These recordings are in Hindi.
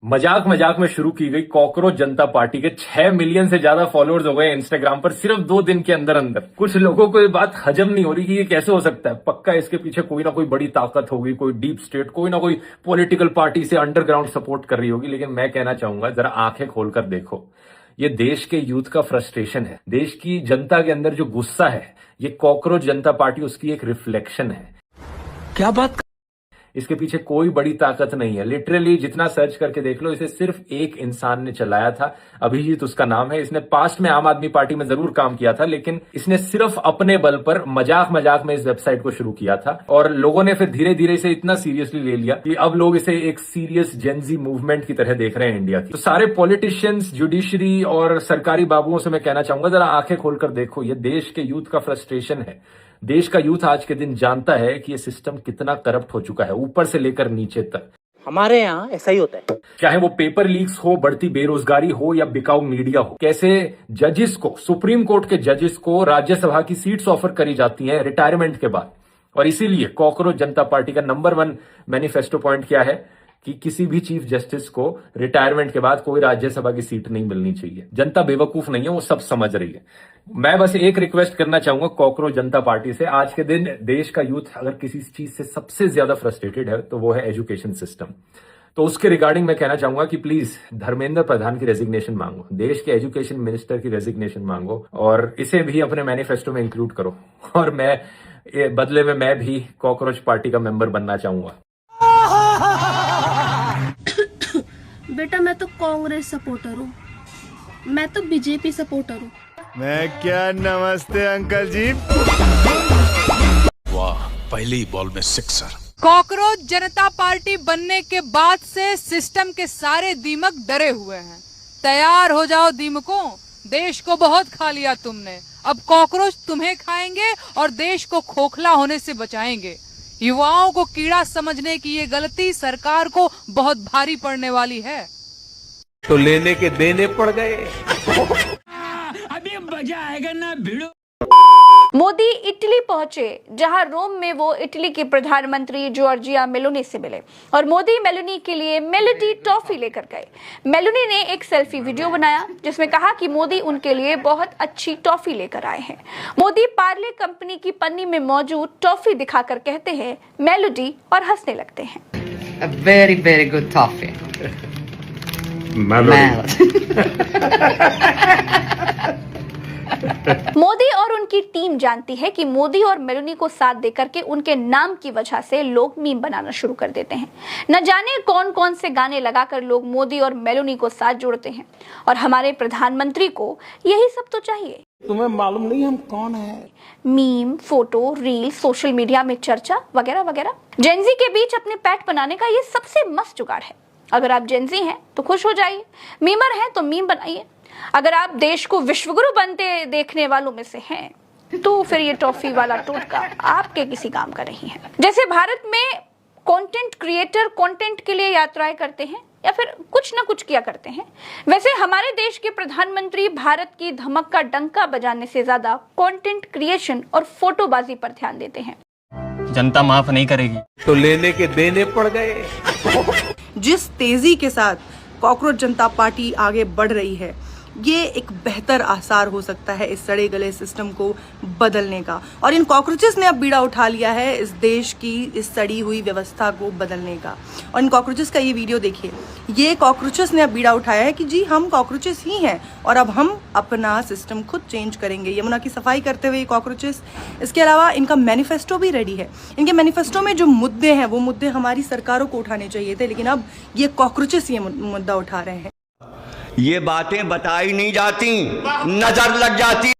मजाक मजाक में शुरू की गई कॉकरोच जनता पार्टी के 6 मिलियन से ज्यादा फॉलोअर्स हो गए इंस्टाग्राम पर सिर्फ 2 दिन के अंदर अंदर। कुछ लोगों को ये बात हजम नहीं हो रही कि ये कैसे हो सकता है। पक्का इसके पीछे कोई ना कोई बड़ी ताकत होगी, कोई डीप स्टेट, कोई ना कोई पॉलिटिकल पार्टी से अंडरग्राउंड सपोर्ट कर रही होगी। लेकिन मैं कहना चाहूंगा, जरा आंखें खोलकर देखो, ये देश के यूथ का फ्रस्ट्रेशन है। देश की जनता के अंदर जो गुस्सा है, ये कॉकरोच जनता पार्टी उसकी एक रिफ्लेक्शन है। क्या बात? इसके पीछे कोई बड़ी ताकत नहीं है। लिटरली जितना सर्च करके देख लो, इसे सिर्फ एक इंसान ने चलाया था, अभिजीत उसका नाम है। इसने पास्ट में आम आदमी पार्टी में जरूर काम किया था, लेकिन इसने सिर्फ अपने बल पर मजाक मजाक में इस वेबसाइट को शुरू किया था और लोगों ने फिर धीरे धीरे इसे इतना सीरियसली ले लिया कि अब लोग इसे एक सीरियस जेनजी मूवमेंट की तरह देख रहे हैं इंडिया की। तो सारे पॉलिटिशियंस, जुडिशरी और सरकारी बाबुओं से मैं कहना चाहूंगा, जरा आंखें खोलकर देखो, ये देश के यूथ का फ्रस्ट्रेशन है। देश का यूथ आज के दिन जानता है कि ये सिस्टम कितना करप्ट हो चुका है, ऊपर से लेकर नीचे तक। हमारे यहाँ ऐसा ही होता है, चाहे वो पेपर लीक्स हो, बढ़ती बेरोजगारी हो या बिकाऊ मीडिया हो। कैसे जजेस को, सुप्रीम कोर्ट के जजेस को राज्यसभा की सीट्स ऑफर करी जाती हैं रिटायरमेंट के बाद। और इसीलिए कॉकरोच जनता पार्टी का नंबर 1 मैनिफेस्टो पॉइंट क्या है कि किसी भी चीफ जस्टिस को रिटायरमेंट के बाद कोई राज्यसभा की सीट नहीं मिलनी चाहिए। जनता बेवकूफ नहीं है, वो सब समझ रही है। मैं बस एक रिक्वेस्ट करना चाहूंगा कॉकरोच जनता पार्टी से। आज के दिन देश का यूथ अगर किसी चीज से सबसे ज्यादा फ्रस्ट्रेटेड है तो वो है एजुकेशन सिस्टम। तो उसके रिगार्डिंग मैं कहना चाहूंगा कि प्लीज धर्मेंद्र प्रधान की रेजिग्नेशन मांगो, देश के एजुकेशन मिनिस्टर की रेजिग्नेशन मांगो और इसे भी अपने मैनिफेस्टो में इंक्लूड करो। और मैं बदले में मैं भी कॉकरोच पार्टी का मेंबर बनना चाहूंगा। बेटा मैं तो कांग्रेस सपोर्टर हूँ, मैं तो बीजेपी सपोर्टर हूँ। मैं क्या? नमस्ते अंकल जी। वाह, पहली बॉल में सिक्सर। कॉकरोच जनता पार्टी बनने के बाद से सिस्टम के सारे दीमक डरे हुए हैं। तैयार हो जाओ दीमकों, देश को बहुत खा लिया तुमने, अब कॉकरोच तुम्हें खाएंगे और देश को खोखला होने से बचाएंगे। युवाओं को कीड़ा समझने की ये गलती सरकार को बहुत भारी पड़ने वाली है। तो लेने के देने पड़ गए। अभी मजा आएगा ना भिड़ो। मोदी इटली पहुंचे, जहां रोम में वो इटली की प्रधानमंत्री जॉर्जिया मेलोनी से मिले और मोदी मेलोनी के लिए मेलोडी टॉफी लेकर गए। मेलोनी ने एक सेल्फी वीडियो बनाया जिसमें कहा कि मोदी उनके लिए बहुत अच्छी टॉफी लेकर आए हैं। मोदी पार्ले कंपनी की पन्नी में मौजूद टॉफी दिखाकर कहते हैं मेलोडी और हंसने लगते हैं। Very very good toffee. Modi और उनकी टीम जानती है कि मोदी और मेलोनी को साथ देकर के उनके नाम की वजह से लोग मीम बनाना शुरू कर देते हैं। न जाने कौन कौन से गाने लगाकर लोग मोदी और मेलोनी को साथ जोड़ते हैं और हमारे प्रधानमंत्री को यही सब तो चाहिए। तुम्हें मालूम नहीं हम कौन है? Meme, photo, reel, social media में चर्चा वगैरह वगैरह। जेनजी के बीच अपने पैट बनाने का ये सबसे मस्त जुगाड़ है। अगर आप जेनजी हैं तो खुश हो जाइए, मीमर हैं तो मीम बनाइए। अगर आप देश को विश्वगुरु बनते देखने वालों में से हैं तो फिर ये टॉफी वाला टोटका आपके किसी काम का नहीं है। जैसे भारत में कंटेंट क्रिएटर कंटेंट के लिए यात्राएं करते हैं या फिर कुछ ना कुछ किया करते हैं, वैसे हमारे देश के प्रधानमंत्री भारत की धमक का डंका बजाने से ज्यादा कंटेंट क्रिएशन और फोटोबाजी पर ध्यान देते हैं। जनता माफ नहीं करेगी। तो लेने के देने पड़ गए। जिस तेजी के साथ कॉकरोच जनता पार्टी आगे बढ़ रही है, ये एक बेहतर आसार हो सकता है इस सड़े गले सिस्टम को बदलने का। और इन कॉकरोचेस ने अब बीड़ा उठा लिया है इस देश की इस सड़ी हुई व्यवस्था को बदलने का। और इन कॉकरोचेस का ये वीडियो देखिए, ये कॉकरोचेस ने अब बीड़ा उठाया है कि जी हम कॉकरोचेस ही हैं और अब हम अपना सिस्टम खुद चेंज करेंगे। यमुना की सफाई करते हुए ये कॉकरोचेस। इसके अलावा इनका मैनिफेस्टो भी रेडी है। इनके मैनिफेस्टो में जो मुद्दे हैं वो मुद्दे हमारी सरकारों को उठाने चाहिए थे, लेकिन अब ये कॉकरोचेस ये मुद्दा उठा रहे हैं। ये बातें बताई नहीं जाती, नजर लग जाती।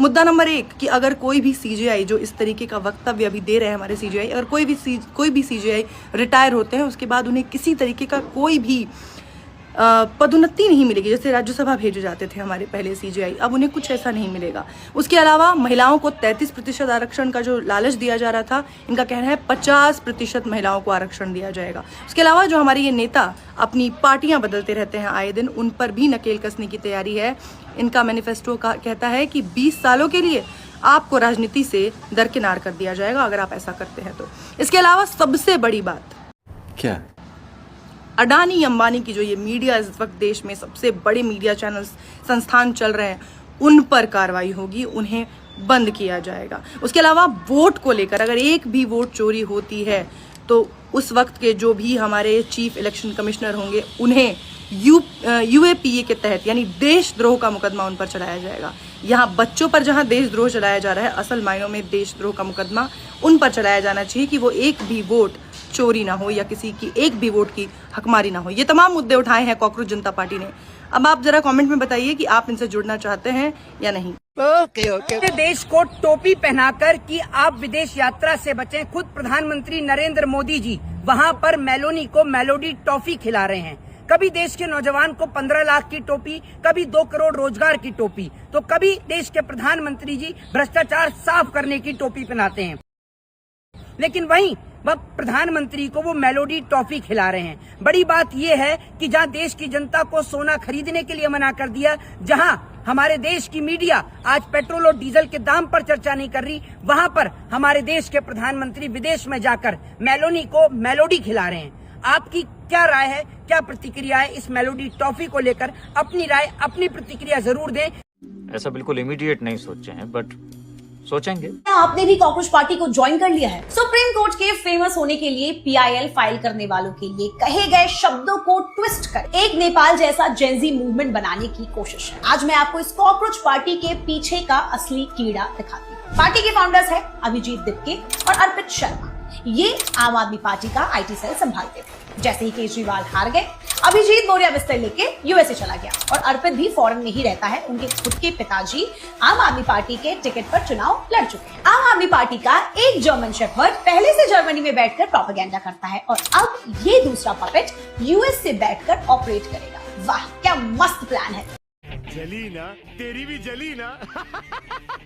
मुद्दा नंबर 1 कि अगर कोई भी सीजेआई जो इस तरीके का वक्तव्य अभी दे रहे हैं हमारे सीजेआई, अगर कोई भी सीजेआई रिटायर होते हैं उसके बाद उन्हें किसी तरीके का कोई भी पदोन्नति नहीं मिलेगी। जैसे राज्यसभा भेजे जाते थे हमारे पहले सीजेआई, अब उन्हें कुछ ऐसा नहीं मिलेगा। उसके अलावा महिलाओं को 33% आरक्षण का जो लालच दिया जा रहा था, इनका कहना है 50% महिलाओं को आरक्षण दिया जाएगा। उसके अलावा जो हमारे ये नेता अपनी पार्टियां बदलते रहते हैं आए दिन, उन पर भी नकेल कसने की तैयारी है। इनका मैनिफेस्टो का कहता है कि 20 सालों के लिए आपको राजनीति से दरकिनार कर दिया जाएगा अगर आप ऐसा करते हैं तो। इसके अलावा सबसे बड़ी बात क्या? अडानी अंबानी की जो ये मीडिया इस वक्त देश में सबसे बड़े मीडिया चैनल संस्थान चल रहे हैं, उन पर कार्रवाई होगी, उन्हें बंद किया जाएगा। उसके अलावा वोट को लेकर अगर एक भी वोट चोरी होती है तो उस वक्त के जो भी हमारे चीफ इलेक्शन कमिश्नर होंगे उन्हें यूएपीए के तहत यानी देशद्रोह का मुकदमा उन पर चलाया जाएगा। यहाँ बच्चों पर जहाँ देशद्रोह चलाया जा रहा है, असल मायनों में देशद्रोह का मुकदमा उन पर चलाया जाना चाहिए कि वो एक भी वोट चोरी ना हो या किसी की एक भी वोट की हकमारी ना हो। ये तमाम मुद्दे उठाए हैं कॉकरोच जनता पार्टी ने। अब आप जरा कमेंट में बताइए कि आप इनसे जुड़ना चाहते हैं या नहीं। ओके। देश को टोपी पहनाकर कि आप विदेश यात्रा से बचें, खुद प्रधानमंत्री नरेंद्र मोदी जी वहां पर मेलोनी को मेलोडी टॉफी खिला रहे हैं। कभी देश के नौजवान को 15 लाख की टोपी, कभी 2 करोड़ रोजगार की टोपी, तो कभी देश के प्रधानमंत्री जी भ्रष्टाचार साफ करने की टोपी पहनाते हैं। लेकिन वहीं वह प्रधानमंत्री को वो मेलोडी टॉफी खिला रहे हैं। बड़ी बात यह है कि जहां देश की जनता को सोना खरीदने के लिए मना कर दिया, जहां हमारे देश की मीडिया आज पेट्रोल और डीजल के दाम पर चर्चा नहीं कर रही, वहां पर हमारे देश के प्रधानमंत्री विदेश में जाकर मेलोनी को मेलोडी खिला रहे हैं। आपकी क्या राय है, क्या प्रतिक्रिया है इस मेलोडी टॉफी को लेकर? अपनी राय, अपनी प्रतिक्रिया जरूर दें। ऐसा बिल्कुल इमीडिएट नहीं सोचे हैं, बट सोचेंगे। आपने भी कॉकरोच पार्टी को ज्वाइन कर लिया है? सुप्रीम कोर्ट के फेमस होने के लिए PIL फाइल करने वालों के लिए कहे गए शब्दों को ट्विस्ट कर एक नेपाल जैसा जेनजी मूवमेंट बनाने की कोशिश है। आज मैं आपको इस कॉकरोच पार्टी के पीछे का असली कीड़ा दिखाती हूँ। पार्टी के फाउंडर्स है अभिजीत दिपके और अर्पित शर्मा। ये आम आदमी पार्टी का IT सेल संभालते थे। जैसे ही केजरीवाल हार गए, अभिजीत बोरिया बिस्तर लेके USA चला गया और अर्पित भी फॉरेन में ही रहता है। उनके खुद के पिताजी आम आदमी पार्टी के टिकट पर चुनाव लड़ चुके हैं। आम आदमी पार्टी का एक जर्मन शेफर्ड पहले से जर्मनी में बैठकर प्रोपेगेंडा करता है और अब ये दूसरा पपेट US से बैठकर ऑपरेट करेगा। वाह, क्या मस्त प्लान है। जली ना, तेरी भी जली ना।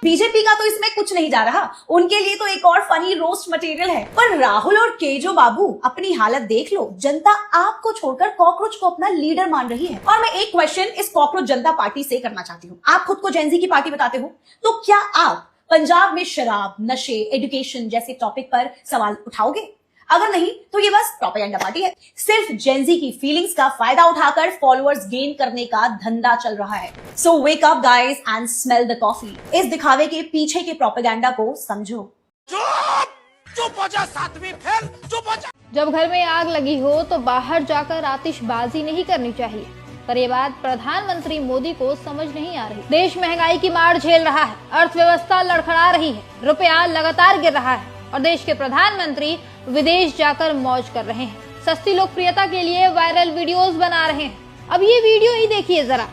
बीजेपी का तो इसमें कुछ नहीं जा रहा, उनके लिए तो एक और फनी रोस्ट मटेरियल है। पर राहुल और केजो बाबू, अपनी हालत देख लो। जनता आपको छोड़कर कॉकरोच को अपना लीडर मान रही है। और मैं एक क्वेश्चन इस कॉकरोच जनता पार्टी से करना चाहती हूँ। आप खुद को जेनजी की पार्टी बताते हो, तो क्या आप पंजाब में शराब, नशे, एजुकेशन जैसे टॉपिक पर सवाल उठाओगे? अगर नहीं तो ये बस प्रोपेगेंडा पार्टी है। सिर्फ जेनजी की फीलिंग्स का फायदा उठाकर फॉलोअर्स गेन करने का धंधा चल रहा है। So wake up guys and smell the coffee. इस दिखावे के पीछे के प्रोपेगेंडा को समझो। चुप हो जा, सातवीं फेल, चुप हो जा। जब घर में आग लगी हो तो बाहर जाकर आतिशबाजी नहीं करनी चाहिए, पर ये बात प्रधानमंत्री मोदी को समझ नहीं आ रही। देश महंगाई की मार झेल रहा है, अर्थव्यवस्था लड़खड़ा रही है, रुपया लगातार गिर रहा है और देश के प्रधानमंत्री विदेश जाकर मौज कर रहे हैं। सस्ती लोकप्रियता के लिए वायरल वीडियोस बना रहे हैं। अब ये वीडियो ही देखिए जरा।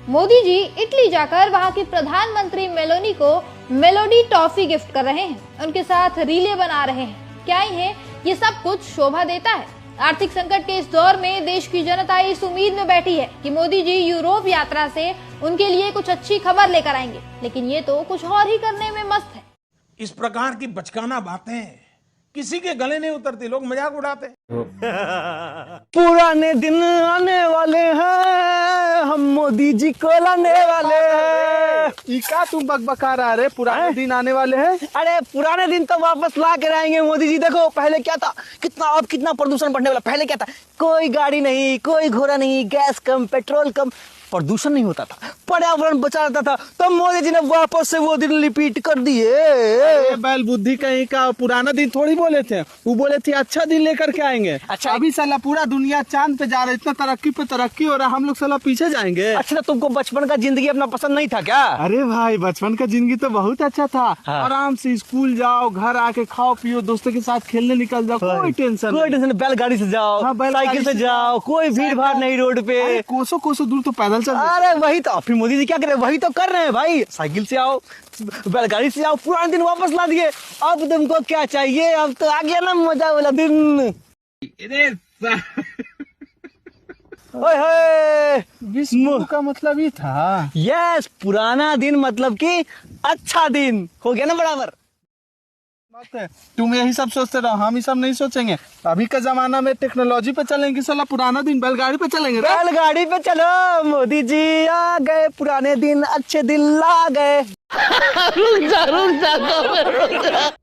मोदी जी इटली जाकर वहां की प्रधानमंत्री मेलोनी को मेलोडी टॉफी गिफ्ट कर रहे हैं, उनके साथ रीले बना रहे हैं। क्या इन्हें ये सब कुछ शोभा देता है? आर्थिक संकट के इस दौर में देश की जनता इस उम्मीद में बैठी है कि मोदी जी यूरोप यात्रा से उनके लिए कुछ अच्छी खबर लेकर आएंगे, लेकिन ये तो कुछ और ही करने में मस्त है। इस प्रकार की बचकाना बातें किसी के गले नहीं उतरती, लोग मजाक उड़ाते। पुराने दिन आने वाले हैं, हम मोदी जी को लाने वाले हैं। क्या तुम बकबका रहा रे? पुराने दिन आने वाले हैं? अरे पुराने दिन तो वापस ला के आएंगे मोदी जी। देखो पहले क्या था, कितना प्रदूषण बढ़ने वाला। पहले क्या था, कोई गाड़ी नहीं, कोई घोड़ा नहीं, गैस कम, पेट्रोल कम, प्रदूषण नहीं होता था, पर्यावरण बचा रहता था। तो मोदी जी ने वापस से वो दिन रिपीट कर दिए। बैल बुद्धि कहीं का, पुराना दिन थोड़ी बोले थे, वो बोले थे अच्छा दिन लेकर के आएंगे। अच्छा, अभी साला पूरा दुनिया चांद पे जा रहा है, इतना तरक्की पे तरक्की हो रहा है, हम लोग साला पीछे जाएंगे। अच्छा, तुमको बचपन का जिंदगी अपना पसंद नहीं था क्या? अरे भाई, बचपन का जिंदगी तो बहुत अच्छा था। हाँ। आराम से स्कूल जाओ, घर आके खाओ पियो, दोस्तों के साथ खेलने निकल जाओ, कोई टेंशन। बैलगाड़ी से जाओ, साइकिल से जाओ, कोई भीड़ भाड़ नहीं रोड पे। कोसों दूर तो पैदल चल। अरे वही तो, फिर मोदी जी क्या कर रहे हैं? वही तो कर रहे हैं भाई। साइकिल से आओ, बैलगाड़ी से आओ, पुराने दिन वापस ला दिए। अब तुमको क्या चाहिए? अब तो आ गया ना मजा वाला दिन। विश्व का मतलब ये था। यस, पुराना दिन मतलब कि अच्छा दिन हो गया ना बराबर। बात है, तुम यही सब सोचते रहो, हम ये सब नहीं सोचेंगे। अभी के जमाना में टेक्नोलॉजी पे चलेंगे, साला पुराना दिन बैलगाड़ी पे चलेंगे। बैलगाड़ी पे चलो, मोदी जी आ गए, पुराने दिन अच्छे दिन ला गए।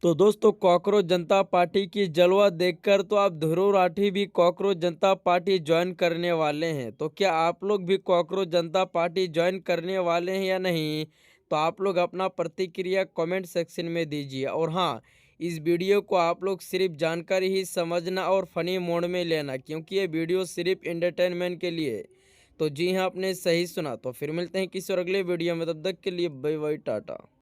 तो दोस्तों, कॉकरोच जनता पार्टी की जलवा देखकर तो आप ध्रुव राठी भी कॉकरोच जनता पार्टी ज्वाइन करने वाले हैं। तो क्या आप लोग भी कॉकरोच जनता पार्टी ज्वाइन करने वाले हैं या नहीं? तो आप लोग अपना प्रतिक्रिया कमेंट सेक्शन में दीजिए। और हाँ, इस वीडियो को आप लोग सिर्फ जानकारी ही समझना और फनी मोड में लेना, क्योंकि ये वीडियो सिर्फ एंटरटेनमेंट के लिए। तो जी हाँ, आपने सही सुना। तो फिर मिलते हैं किसी और अगले वीडियो में, तब तक के लिए बाय बाय, टाटा।